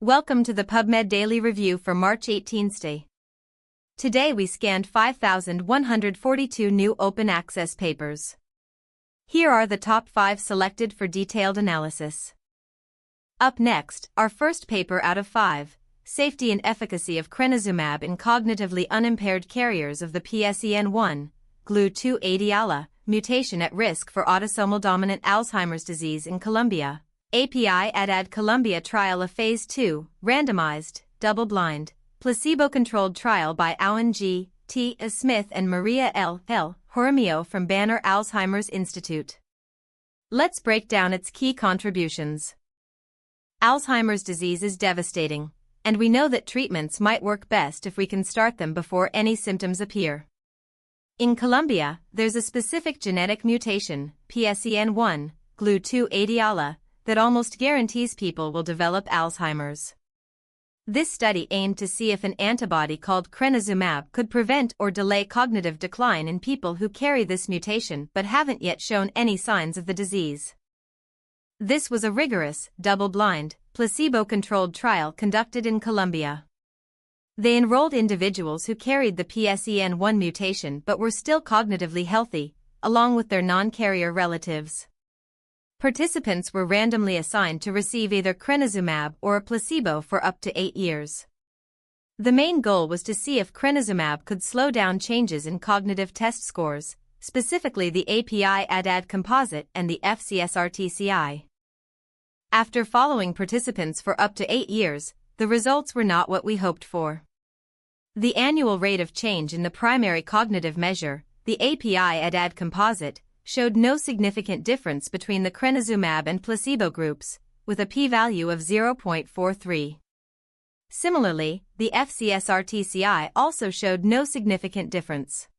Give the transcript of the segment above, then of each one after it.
Welcome to the PubMed Daily Review for March 18th. Today we scanned 5,142 new open access papers. Here are the top 5 selected for detailed analysis. Up next, our first paper out of 5, Safety and Efficacy of Crenezumab in Cognitively Unimpaired Carriers of the PSEN1, GLU2 ADAD mutation at risk for autosomal-dominant Alzheimer's disease in Colombia. ADAD Colombia Trial, a Phase 2, randomised, double-blind, placebo-controlled trial by Owen G. T. Smith and Maria L. Jaramillo from Banner Alzheimer's Institute. Let's break down its key contributions. Alzheimer's disease is devastating, and we know that treatments might work best if we can start them before any symptoms appear. In Colombia, there's a specific genetic mutation, PSEN1, GLU2 ADAD, that almost guarantees people will develop Alzheimer's. This study aimed to see if an antibody called crenezumab could prevent or delay cognitive decline in people who carry this mutation but haven't yet shown any signs of the disease. This was a rigorous, double-blind, placebo-controlled trial conducted in Colombia. They enrolled individuals who carried the PSEN1 mutation but were still cognitively healthy, along with their non-carrier relatives. Participants were randomly assigned to receive either crenezumab or a placebo for up to 8 years. The main goal was to see if crenezumab could slow down changes in cognitive test scores, specifically the ADAD composite and the FCSR-TCI. After following participants for up to 8 years, the results were not what we hoped for. The annual rate of change in the primary cognitive measure, the ADAD composite, showed no significant difference between the crenezumab and placebo groups, with a p-value of 0.43. Similarly, the FCSR-TCI also showed no significant difference.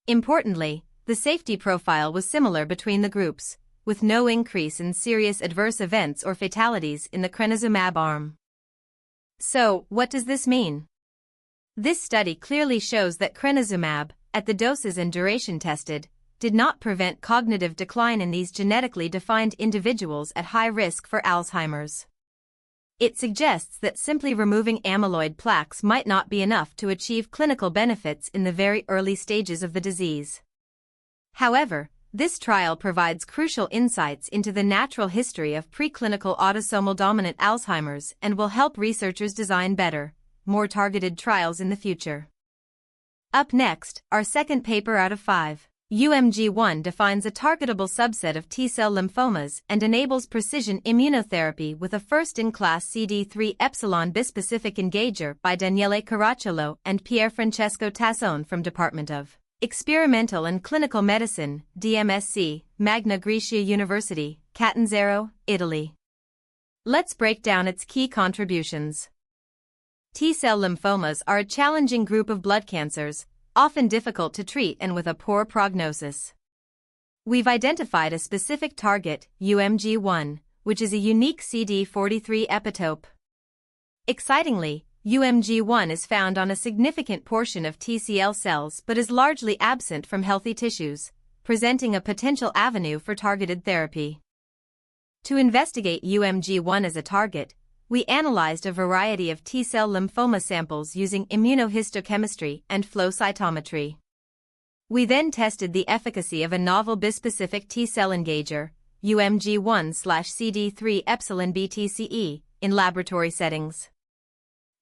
Importantly, the safety profile was similar between the groups, with no increase in serious adverse events or fatalities in the crenezumab arm. So, what does this mean? This study clearly shows that crenezumab, at the doses and duration tested, did not prevent cognitive decline in these genetically defined individuals at high risk for Alzheimer's. It suggests that simply removing amyloid plaques might not be enough to achieve clinical benefits in the very early stages of the disease. However, this trial provides crucial insights into the natural history of preclinical autosomal-dominant Alzheimer's and will help researchers design better, more targeted trials in the future. Up next, our second paper out of 5. UMG1 defines a targetable subset of T-cell lymphomas and enables precision immunotherapy with a first-in-class CD3 epsilon bispecific engager by Daniele Caracciolo and Pierfrancesco Tassone from Department of Experimental and Clinical Medicine, DMSC, Magna Grecia University, Catanzaro, Italy. Let's break down its key contributions. T-cell lymphomas are a challenging group of blood cancers, often difficult to treat and with a poor prognosis. We've identified a specific target, UMG1, which is a unique CD43 epitope. Excitingly, UMG1 is found on a significant portion of TCL cells but is largely absent from healthy tissues, presenting a potential avenue for targeted therapy. To investigate UMG1 as a target, we analyzed a variety of T-cell lymphoma samples using immunohistochemistry and flow cytometry. We then tested the efficacy of a novel bispecific T-cell engager, UMG1/CD3 epsilon BTCE, in laboratory settings.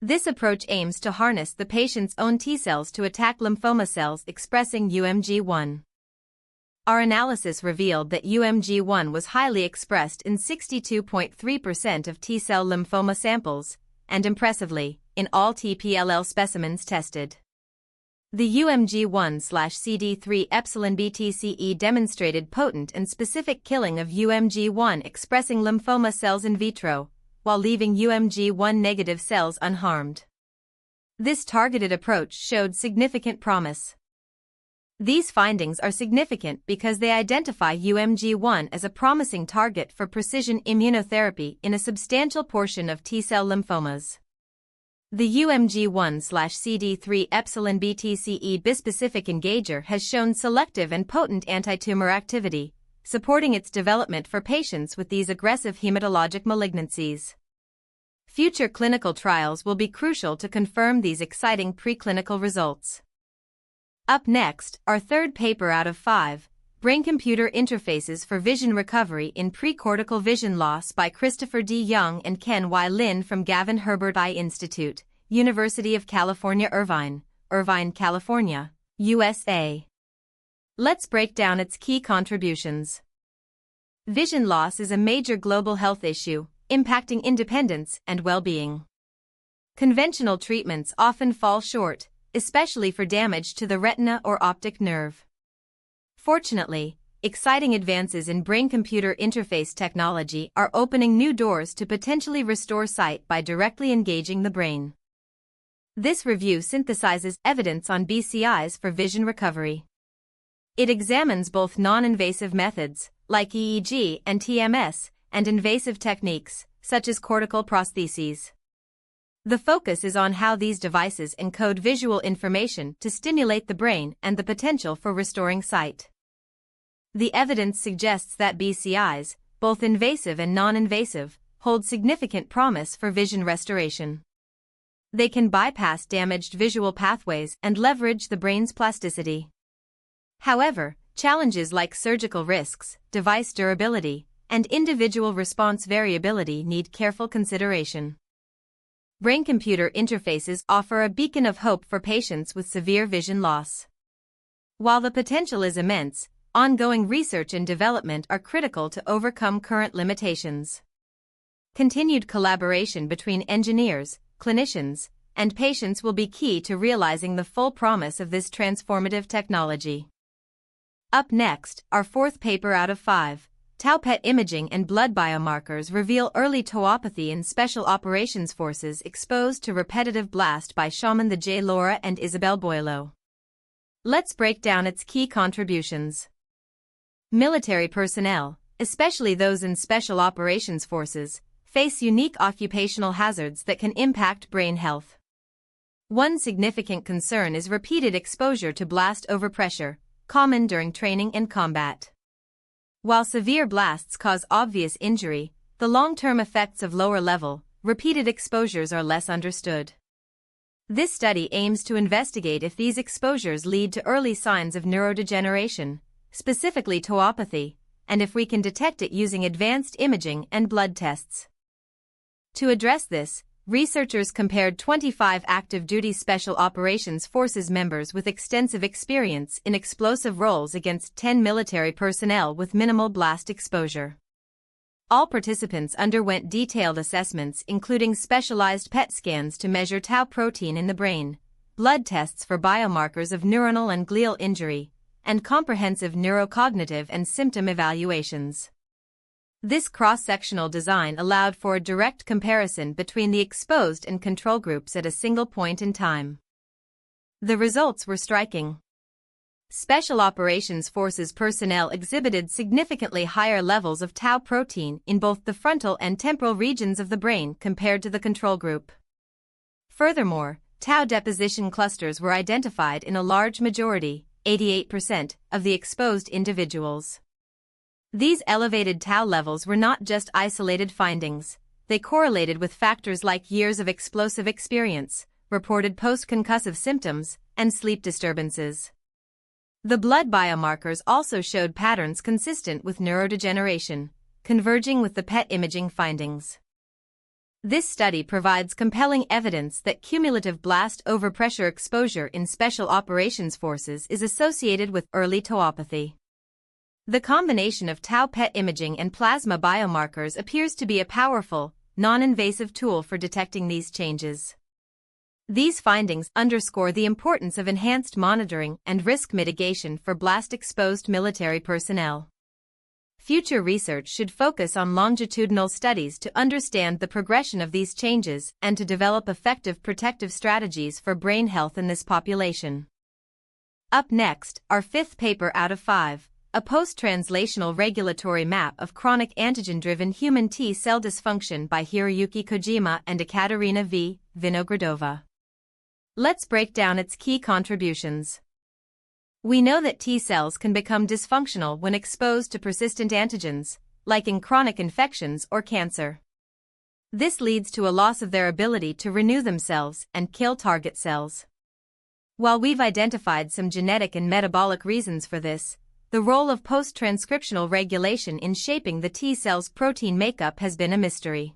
This approach aims to harness the patient's own T-cells to attack lymphoma cells expressing UMG1. Our analysis revealed that UMG1 was highly expressed in 62.3% of T-cell lymphoma samples, and impressively, in all TPLL specimens tested. The UMG1/CD3 epsilon BTCE demonstrated potent and specific killing of UMG1 expressing lymphoma cells in vitro, while leaving UMG1 negative cells unharmed. This targeted approach showed significant promise. These findings are significant because they identify UMG1 as a promising target for precision immunotherapy in a substantial portion of T-cell lymphomas. The UMG1/CD3 epsilon BTCE bispecific engager has shown selective and potent antitumor activity, supporting its development for patients with these aggressive hematologic malignancies. Future clinical trials will be crucial to confirm these exciting preclinical results. Up next, our third paper out of 5, Brain-Computer Interfaces for Vision Recovery in Precortical Vision Loss by Christopher D. Young and Ken Y. Lin from Gavin Herbert Eye Institute, University of California Irvine, California, USA. Let's break down its key contributions. Vision loss is a major global health issue, impacting independence and well-being. Conventional treatments often fall short, especially for damage to the retina or optic nerve. Fortunately, exciting advances in brain-computer interface technology are opening new doors to potentially restore sight by directly engaging the brain. This review synthesizes evidence on BCIs for vision recovery. It examines both non-invasive methods, like EEG and TMS, and invasive techniques, such as cortical prostheses. The focus is on how these devices encode visual information to stimulate the brain and the potential for restoring sight. The evidence suggests that BCIs, both invasive and non-invasive, hold significant promise for vision restoration. They can bypass damaged visual pathways and leverage the brain's plasticity. However, challenges like surgical risks, device durability, and individual response variability need careful consideration. Brain-computer interfaces offer a beacon of hope for patients with severe vision loss. While the potential is immense, ongoing research and development are critical to overcome current limitations. Continued collaboration between engineers, clinicians, and patients will be key to realizing the full promise of this transformative technology. Up next, our fourth paper out of 5. Tau PET imaging and blood biomarkers reveal early tauopathy in Special Operations Forces exposed to repetitive blast by Shaman J. Laura and Isabel Boileau. Let's break down its key contributions. Military personnel, especially those in Special Operations Forces, face unique occupational hazards that can impact brain health. One significant concern is repeated exposure to blast overpressure, common during training and combat. While severe blasts cause obvious injury, the long-term effects of lower-level, repeated exposures are less understood. This study aims to investigate if these exposures lead to early signs of neurodegeneration, specifically tauopathy, and if we can detect it using advanced imaging and blood tests. To address this, researchers compared 25 active-duty Special Operations Forces members with extensive experience in explosive roles against 10 military personnel with minimal blast exposure. All participants underwent detailed assessments including specialized PET scans to measure tau protein in the brain, blood tests for biomarkers of neuronal and glial injury, and comprehensive neurocognitive and symptom evaluations. This cross-sectional design allowed for a direct comparison between the exposed and control groups at a single point in time. The results were striking. Special Operations Forces personnel exhibited significantly higher levels of tau protein in both the frontal and temporal regions of the brain compared to the control group. Furthermore, tau deposition clusters were identified in a large majority, 88%, of the exposed individuals. These elevated tau levels were not just isolated findings, they correlated with factors like years of explosive experience, reported post-concussive symptoms, and sleep disturbances. The blood biomarkers also showed patterns consistent with neurodegeneration, converging with the PET imaging findings. This study provides compelling evidence that cumulative blast overpressure exposure in Special Operations Forces is associated with early tauopathy. The combination of tau PET imaging and plasma biomarkers appears to be a powerful, non-invasive tool for detecting these changes. These findings underscore the importance of enhanced monitoring and risk mitigation for blast-exposed military personnel. Future research should focus on longitudinal studies to understand the progression of these changes and to develop effective protective strategies for brain health in this population. Up next, our fifth paper out of 5. A post-translational regulatory map of chronic antigen-driven human T-cell dysfunction by Hiroyuki Kojima and Ekaterina V. Vinogradova. Let's break down its key contributions. We know that T-cells can become dysfunctional when exposed to persistent antigens, like in chronic infections or cancer. This leads to a loss of their ability to renew themselves and kill target cells. While we've identified some genetic and metabolic reasons for this, the role of post-transcriptional regulation in shaping the T cell's protein makeup has been a mystery.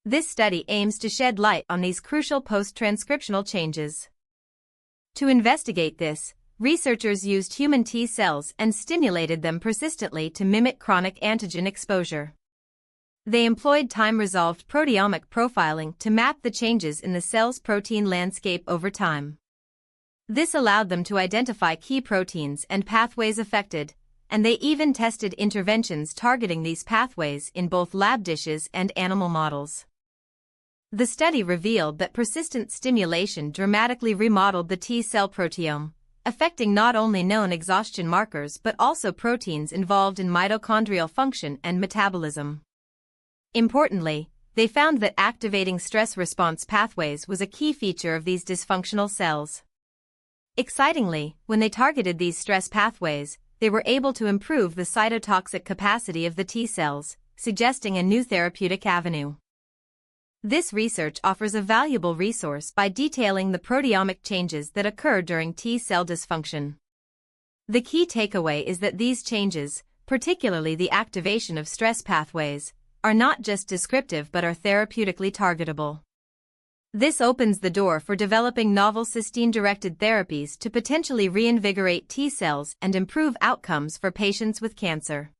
This study aims to shed light on these crucial post-transcriptional changes. To investigate this, researchers used human T cells and stimulated them persistently to mimic chronic antigen exposure. They employed time-resolved proteomic profiling to map the changes in the cell's protein landscape over time. This allowed them to identify key proteins and pathways affected, and they even tested interventions targeting these pathways in both lab dishes and animal models. The study revealed that persistent stimulation dramatically remodeled the T cell proteome, affecting not only known exhaustion markers but also proteins involved in mitochondrial function and metabolism. Importantly, they found that activating stress response pathways was a key feature of these dysfunctional cells. Excitingly, when they targeted these stress pathways, they were able to improve the cytotoxic capacity of the T cells, suggesting a new therapeutic avenue. This research offers a valuable resource by detailing the proteomic changes that occur during T cell dysfunction. The key takeaway is that these changes, particularly the activation of stress pathways, are not just descriptive but are therapeutically targetable. This opens the door for developing novel cysteine-directed therapies to potentially reinvigorate T cells and improve outcomes for patients with cancer.